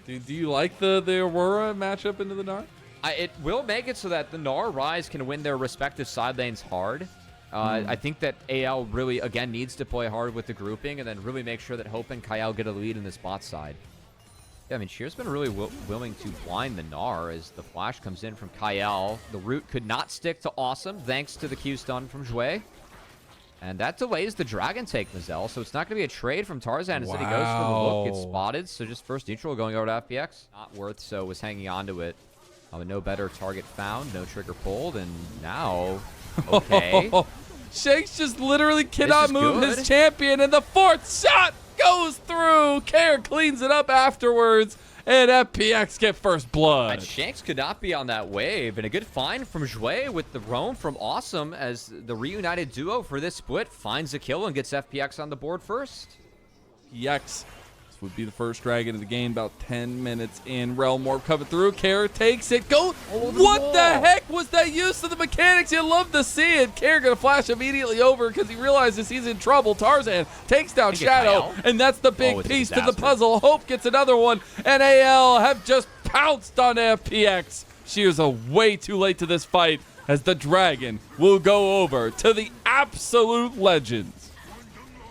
Do you like the Aurora matchup into the Gnar? It will make it so that the Gnar Ryze can win their respective side lanes hard. I think that AL really, again, needs to play hard with the grouping and then really make sure that Hope and Kyle get a lead in this bot side. Yeah, I mean, Sheer's been really willing to blind the Gnar as the flash comes in from Kyle. The root could not stick to Awesome thanks to the Q stun from Jue. And that delays the Dragon take, Mazel. So it's not going to be a trade from Tarzan. Instead, he goes for the look, gets spotted. So just first neutral going over to FPX. Not worth, so was hanging on to it. No better target found, no trigger pulled, and now, okay. Shanks just literally cannot move his champion, and the fourth shot goes through. Care cleans it up afterwards, and FPX get first blood. And Shanks could not be on that wave, and a good find from Jue with the roam from Awesome as the reunited duo for this split finds a kill and gets FPX on the board first. FPX would be the first dragon of the game, about 10 minutes in. Realm Warp coming through. Care takes it. Go. What the heck was that use of the mechanics? You love to see it. Care gonna flash immediately over because he realizes he's in trouble. Tarzan takes down Shadow, and that's the big piece to the puzzle. Hope gets another one, and AL have just pounced on FPX. Shears are way too late to this fight as the dragon will go over to the absolute legends.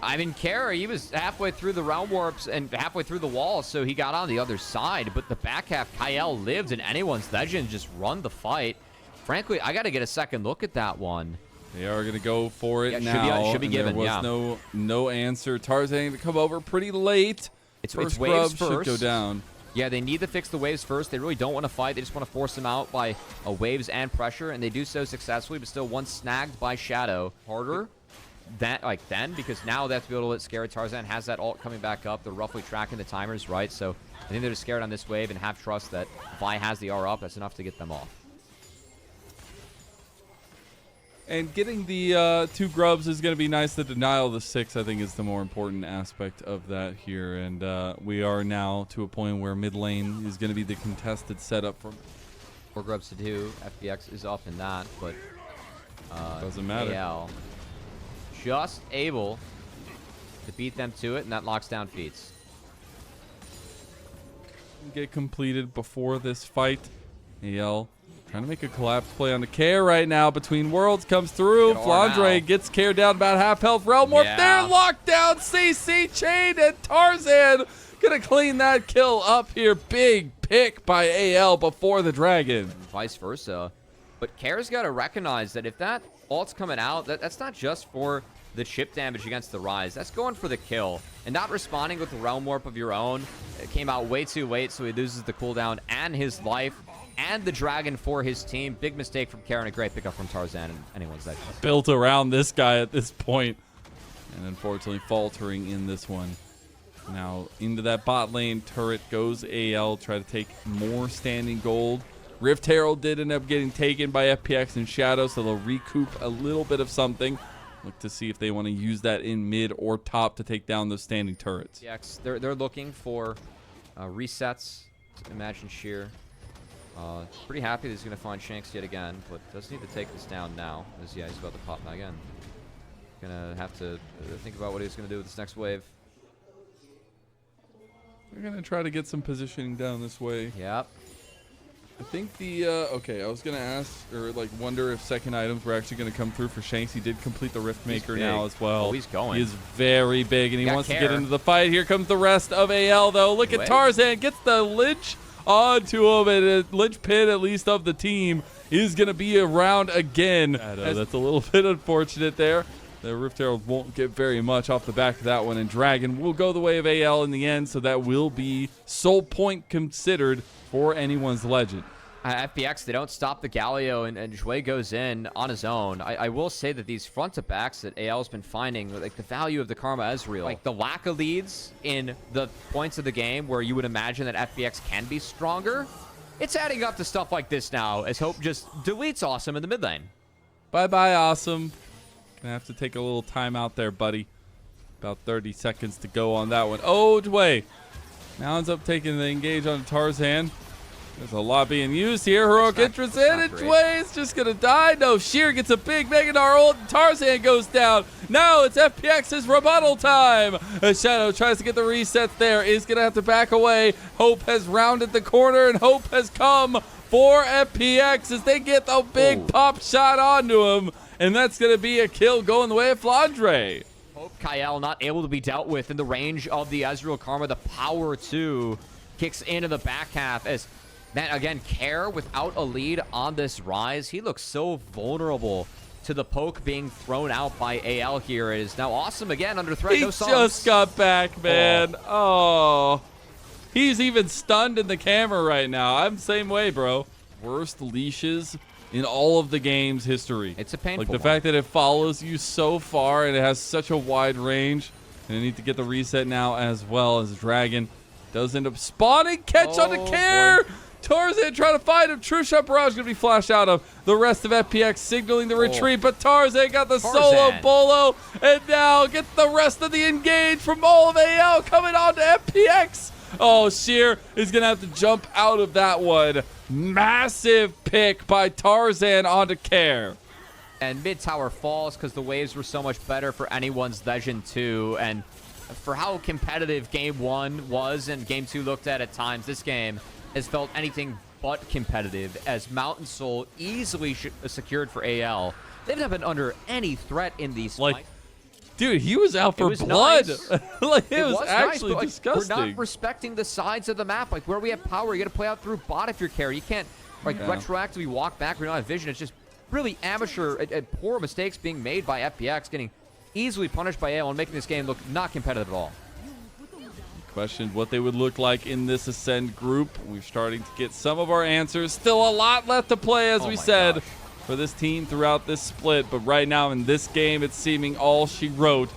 I mean, Kara, he was halfway through the Realm Warps and halfway through the wall, so he got on the other side. But the back half, Kyle lived, and anyone's legend just run the fight. Frankly, I got to get a second look at that one. They are going to go for it now. Should be given, there was no answer. Tarzan to come over pretty late. It's waves first. Should go down. Yeah, they need to fix the waves first. They really don't want to fight. They just want to force them out by waves and pressure, and they do so successfully, but still one snagged by Shadow. Harder. Then, because now they have to be able to let scared. Tarzan has that ult coming back up. They're roughly tracking the timers, right? So I think they're just scared on this wave and have trust that Vi has the R up. That's enough to get them off. And getting the 2 grubs is going to be nice. The denial of the 6, I think, is the more important aspect of that here. And we are now to a point where mid lane is going to be the contested setup for 4 grubs to do. FPX is up in that, but doesn't matter. AL just able to beat them to it, and that locks down Feats. Get completed before this fight. AL trying to make a collapse play on the Care right now. Between Worlds comes through. Flandre gets Care down about half health. Realm Warp there, locked down. CC chain, and Tarzan gonna clean that kill up here. Big pick by AL before the dragon. And vice versa. But Care's got to recognize that if that ult's coming out, that's not just for the chip damage against the Ryze. That's going for the kill. And not responding with the Realm Warp of your own. It came out way too late, so he loses the cooldown and his life and the dragon for his team. Big mistake from Care and a great pickup from Tarzan and anyone's that. Built around this guy at this point. And unfortunately faltering in this one. Now into that bot lane. Turret goes AL. Try to take more standing gold. Rift Herald did end up getting taken by FPX and Shadow, so they'll recoup a little bit of something. Look to see if they want to use that in mid or top to take down those standing turrets. FPX, they're looking for resets. Imagine Sheer. Pretty happy that he's going to find Shanks yet again, but does need to take this down now. As he's about to pop now again. Gonna have to think about what he's going to do with this next wave. We're going to try to get some positioning down this way. Yep. I think the, okay, I was going to ask, or like wonder if second items were actually going to come through for Shanks. He did complete the Rift Maker now as well. Oh, he's going. He is very big, and he wants to get into the fight. Here comes the rest of AL, though. Look at Tarzan, gets the Lynch onto him, and a Lynch pin, at least of the team, is going to be around again. That's a little bit unfortunate there. The Rift Herald won't get very much off the back of that one, and Dragon will go the way of AL in the end, so that will be soul point considered for anyone's legend. FPX, they don't stop the Galio, and Jue goes in on his own. I will say that these front-to-backs that AL's been finding, like the value of the Karma Ezreal, like the lack of leads in the points of the game where you would imagine that FPX can be stronger, it's adding up to stuff like this now, as Hope just deletes Awesome in the mid lane. Bye-bye, Awesome. Gonna have to take a little time out there, buddy. About 30 seconds to go on that one. Oh, Jue now ends up taking the engage on Tarzan. There's a lot being used here. Heroic entrance in, and Dway is just going to die. No, Sheer gets a big Mega Gnar ult, and Tarzan goes down. Now it's FPX's rebuttal time. Shadow tries to get the resets there. Is going to have to back away. Hope has rounded the corner, and Hope has come for FPX as they get the big pop shot onto him. And that's going to be a kill going the way of Flandre. Hope Kyle not able to be dealt with in the range of the Ezreal Karma. The power 2 kicks into the back half as... Man, again, Care without a lead on this Rise. He looks so vulnerable to the poke being thrown out by AL here. It is now awesome again under threat. He no songs. just got back, man. Oh. He's even stunned in the camera right now. I'm the same way, bro. Worst leashes in all of the game's history. It's a painful Like the fact that it follows you so far and it has such a wide range. And I need to get the reset now as well as Dragon does end up spawning. Catch onto Care. Boy. Tarzan trying to find him. True Shot Barrage going to be flashed out of. The rest of FPX signaling the retreat, but Tarzan got the solo bolo, and now gets the rest of the engage from all of AL coming on to FPX. Oh, Sheer is going to have to jump out of that one. Massive pick by Tarzan onto Care. And mid tower falls because the waves were so much better for anyone's Legend 2, and for how competitive Game 1 was and Game 2 looked at times, this game has felt anything but competitive as Mountain Soul easily secured for AL. They've not been under any threat in these fights. Dude, he was out for blood. Nice. Like, it was actually nice, disgusting. We're not respecting the sides of the map. Like, where we have power, you got to play out through bot if you're Care. You can't, retroactively walk back when you don't have vision. It's just really amateur and poor mistakes being made by FPX, getting easily punished by AL and making this game look not competitive at all. Questioned what they would look like in this Ascend group. We're starting to get some of our answers. Still a lot left to play, as we said, for this team throughout this split. But right now in this game, it's seeming all she wrote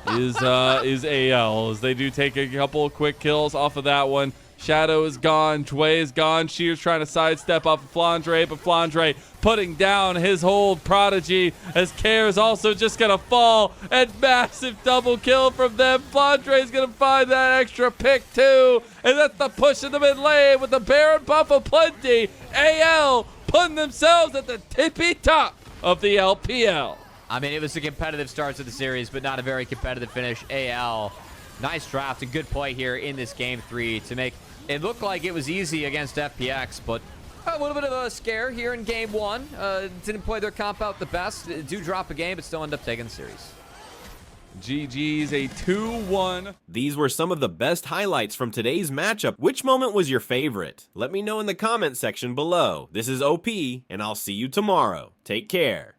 is AL, as they do take a couple of quick kills off of that one. Shadow is gone. Dway is gone. Sheer's trying to sidestep off of Flandre, but Flandre putting down his hold Prodigy as Care is also just going to fall. And massive double kill from them. Flandre is going to find that extra pick too. And that's the push in the mid lane with the Baron buff of plenty. AL putting themselves at the tippy top of the LPL. I mean, it was a competitive start to the series, but not a very competitive finish. AL, nice draft and good play here in this Game 3 to make it look like it was easy against FPX, but a little bit of a scare here in Game 1. Didn't play their comp out the best. Do drop a game, but still end up taking the series. GG's a 2-1. These were some of the best highlights from today's matchup. Which moment was your favorite? Let me know in the comment section below. This is OP, and I'll see you tomorrow. Take care.